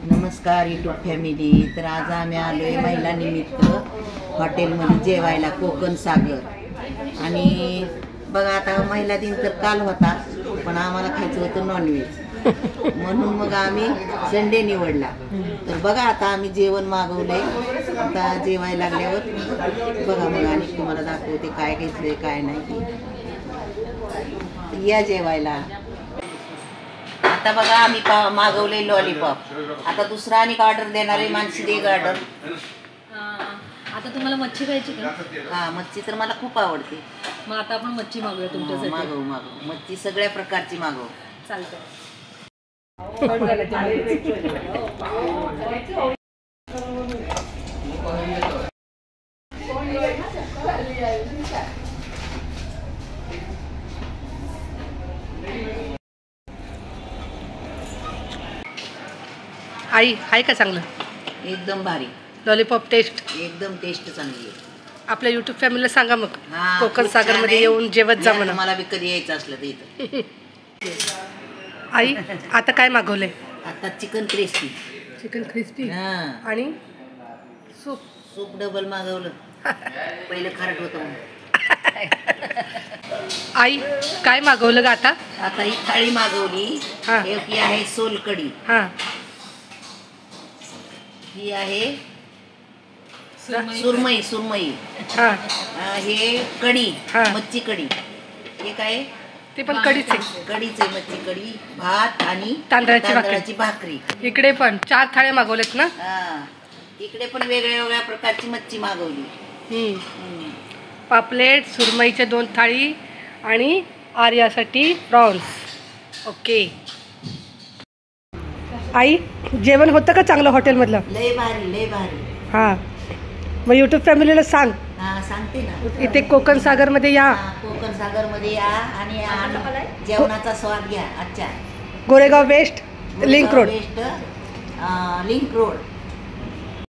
नमस्कार YouTube family. तर आज आम्ही आलोय महिला निमित्त हॉटेलमध्ये जेवायला कोकण सागर। आणि बघा आता महिला दिन तर काल होता, पण आम्हाला खायचं होतं नॉनव्हेज, म्हणून मग आम्ही संडे निवडला। तर बघा आता आम्ही जेवण मागवलंय, आता जेवायला लागल्यावर बघा मग आणि तुम्हाला दाखवते काय घेतलंय काय नाही। या जेवायला। आता बघा आम्ही मागवले लॉलीपॉप। आता दुसरा आणि ऑर्डर देणार आहे, मानसी दे ऑर्डर। आता तुम्हाला मच्छी खायची का? हा, मच्छी तर मला खूप आवडते। मग आता आपण मच्छी मागूया तुमच्यासाठी। मागवू मच्छी, सगळ्या प्रकारची मागवू। चालतं। आई आहे का चांगलं? एकदम भारी। लॉलीपॉप टेस्ट एकदम टेस्ट चांगली आहे। आपल्या यूट्यूब फॅमिलीला सांगा मग कोकण सागर मध्ये येऊन जेवत जा म्हणा। मला बी कधी यायचं असलं तर इथं। आई आता काय मागवलंय? आता चिकन क्रिस्पी। चिकन क्रिस्पी आणि सूप डबल मागवलं। पहिलं खारट होतं म्हणून। आई काय मागवलं ग आता? आता ही थाळी मागवली। ही आहे सोलकढी। ही आहे सुरमई। सुरमई हे कढी, मच्छी कढी। हे काय? ते पण कढीच आहे। कढीच आहे, मच्छी कढी, भात आणि तांदळाची भाकरी। इकडे पण 4 थाळ्या मागवल्यात ना? इकडे पण वेगळ्या वेगळ्या प्रकारची मच्छी मागवली। पापलेट, सुरमईच्या 2 थाळी आणि आर्यासाठी प्रॉन्स। ओके आई, जेवण होतं का चांगलं हॉटेलमधलं? लय भारी, लय भारी। हां, मग यूट्यूब फॅमिलीला सांग। सांगते ना, इथे कोकण सागर मध्ये या। कोकण सागर मध्ये या आणि जेवणाचा स्वाद घ्या। अच्छा, Goregaon west link road. Link road.